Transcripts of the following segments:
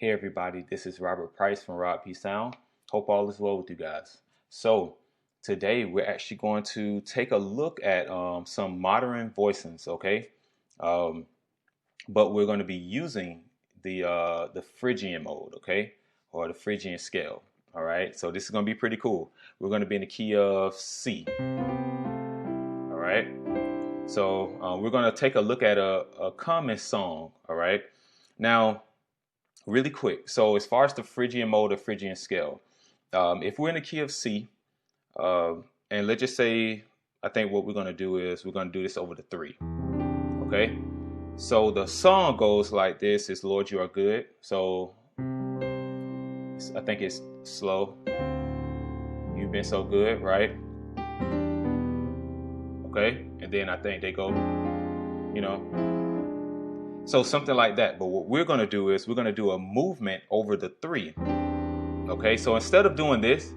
Hey everybody, this is Robert Price from Rod P Sound. Hope all is well with you guys. So today we're actually going to take a look at some modern voicings, okay? Um, but we're going to be using the Phrygian mode, okay, or the Phrygian scale. All right. So this is going to be pretty cool. We're going to be in the key of C. All right. So we're going to take a look at a common song. All right. Now, really quick. So as far as the Phrygian mode or Phrygian scale, if we're in the key of C, and let's just say, I think what we're going to do is we're going to do this over the 3. Okay. So the song goes like this: is Lord, you are good. So I think it's slow. You've been so good, right? Okay. And then I think they go, so something like that. But what we're going to do is we're going to do a movement over the 3. Okay. So instead of doing this,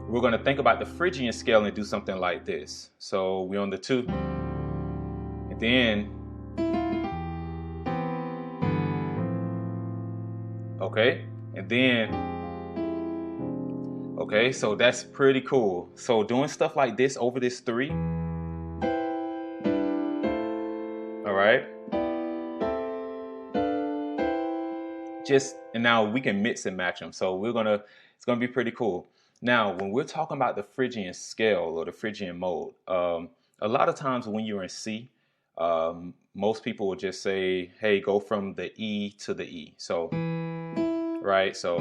we're going to think about the Phrygian scale and do something like this. So we're on the 2. And then, okay. And then, okay. So that's pretty cool. So doing stuff like this over this 3. All right. And now we can mix and match them. So it's going to be pretty cool. Now, when we're talking about the Phrygian scale or the Phrygian mode, a lot of times when you're in C, most people will just say, hey, go from the E to the E. So, right. So,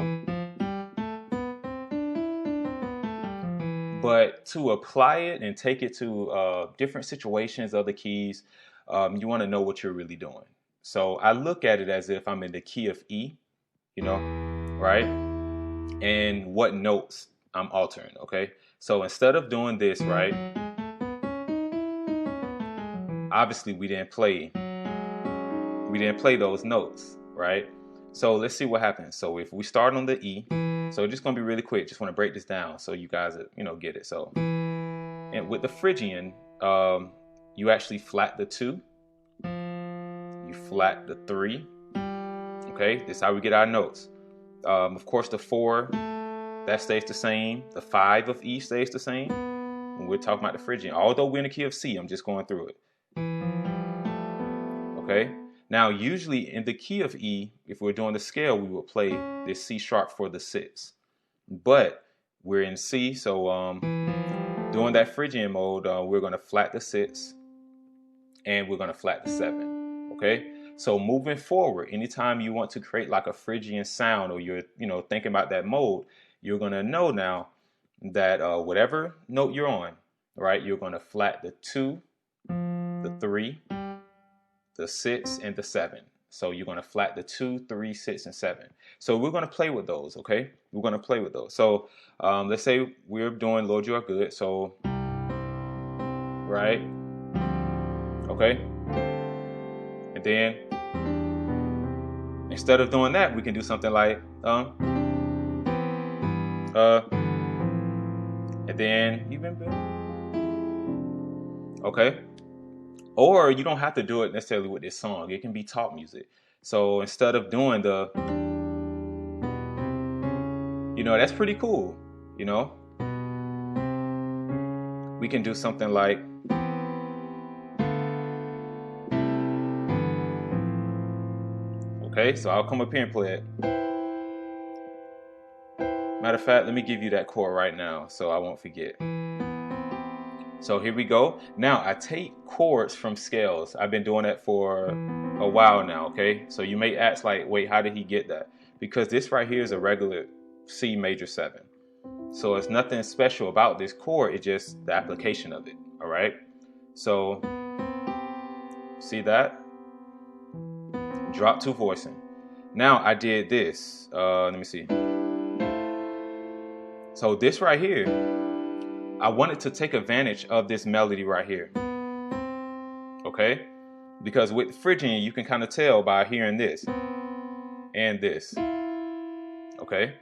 but to apply it and take it to different situations, other keys, you want to know what you're really doing. So I look at it as if I'm in the key of E, right? And what notes I'm altering, okay? So instead of doing this, right? Obviously we didn't play those notes, right? So let's see what happens. So if we start on the E, so it's just gonna be really quick. Just want to break this down so you guys, get it. So, and with the Phrygian, you actually flat the 2. You flat the 3. Okay, this is how we get our notes. Of course, the 4, that stays the same. The 5 of E stays the same. When we're talking about the Phrygian, although we're in the key of C, I'm just going through it. Okay. Now, usually in the key of E, if we're doing the scale, we would play this C sharp for the 6. But we're in C, so doing that Phrygian mode, we're going to flat the 6 and we're going to flat the 7. Okay. So moving forward, anytime you want to create like a Phrygian sound or you're, thinking about that mode, you're going to know now that whatever note you're on, right, you're going to flat the 2, the 3, the 6, and the 7. So you're going to flat the 2, 3, 6, and 7. So we're going to play with those, okay? We're going to play with those. So let's say we're doing Lord, you are good. So, right? Okay? And then, instead of doing that, we can do something like, and then even better. Okay? Or you don't have to do it necessarily with this song. It can be talk music. So instead of doing the, that's pretty cool. We can do something like, okay, so I'll come up here and play it. Matter of fact, let me give you that chord right now so I won't forget. So here we go. Now I take chords from scales. I've been doing that for a while now, okay? So you may ask like, wait, how did he get that? Because this right here is a regular C major 7. So it's nothing special about this chord. It's just the application of it, all right? So see that? Drop 2 voicing. Now I did this. Let me see. So this right here, I wanted to take advantage of this melody right here. Okay? Because with Phrygian, you can kind of tell by hearing this and this. Okay?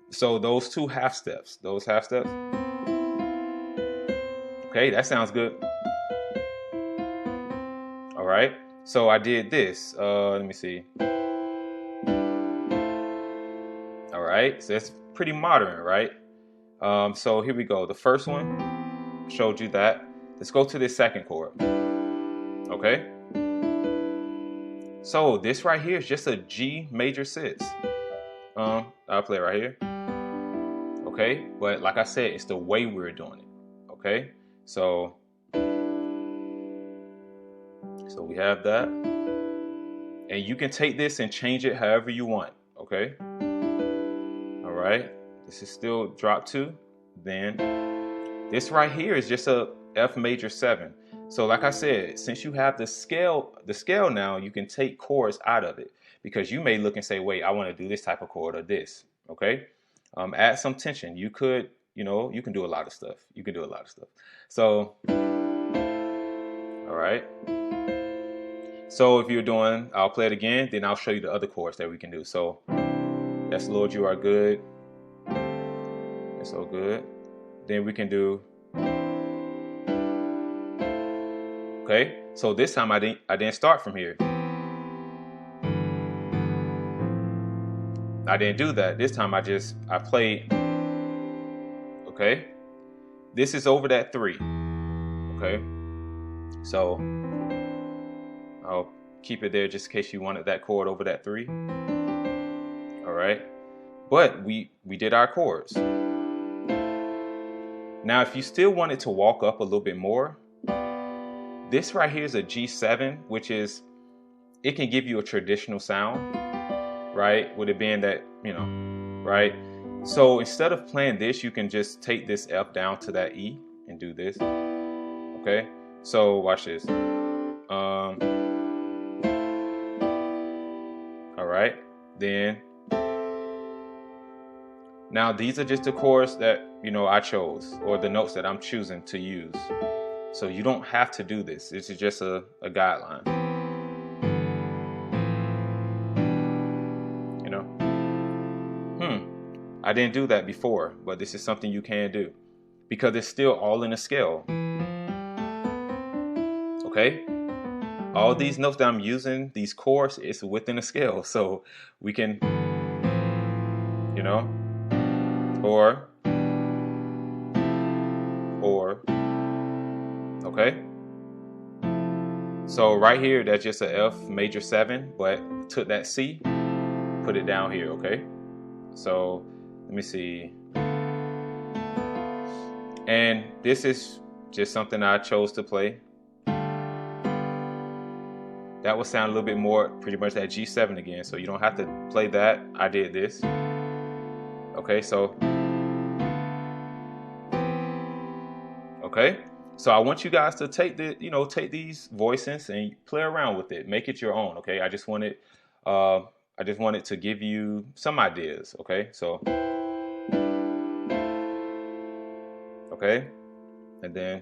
So those 2 half steps. Okay, that sounds good. All right. So I did this. Let me see. right? So it's pretty modern, right? So here we go. The first one showed you that. Let's go to the second chord. Okay. So this right here is just a G major 6. I'll play it right here. Okay, but like I said, it's the way we're doing it. Okay, so we have that, and you can take this and change it however you want. Okay, all right. This is still drop 2. Then this right here is just a F major 7. So like I said, since you have the scale now, you can take chords out of it, because you may look and say, wait, I want to do this type of chord or this. Okay. Add some tension. You could, you can do a lot of stuff. So, all right. So if you're doing, I'll play it again, then I'll show you the other chords that we can do. So that's Lord, you are good. That's so good. Then we can do, okay. So this time I didn't start from here. I didn't do that. This time I played, okay? This is over that 3, okay? So I'll keep it there just in case you wanted that chord over that 3. All right? But we did our chords. Now, if you still wanted to walk up a little bit more, this right here is a G7, which is, it can give you a traditional sound. Right, with it being that, right? So instead of playing this, you can just take this F down to that E and do this. Okay, so watch this. All right, then now these are just the chords that I chose, or the notes that I'm choosing to use. So you don't have to do this. This is just a guideline. I didn't do that before, but this is something you can do because it's still all in a scale. Okay? All these notes that I'm using, these chords, is within a scale. So we can, or, okay? So right here, that's just a F major 7, but took that C, put it down here, okay? So let me see. And this is just something I chose to play. That would sound a little bit more, pretty much that G7 again. So you don't have to play that. I did this. Okay, so. Okay, so I want you guys to take take these voicings and play around with it. Make it your own. Okay, I just wanted to give you some ideas. Okay, so. Okay, and then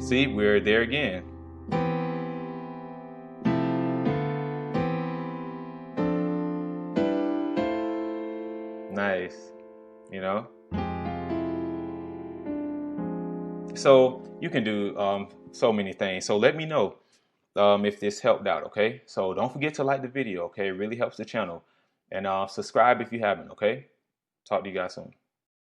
see, we're there again. Nice, So you can do so many things. So let me know if this helped out. Okay, so don't forget to like the video. Okay, it really helps the channel. And subscribe if you haven't, okay? Talk to you guys soon.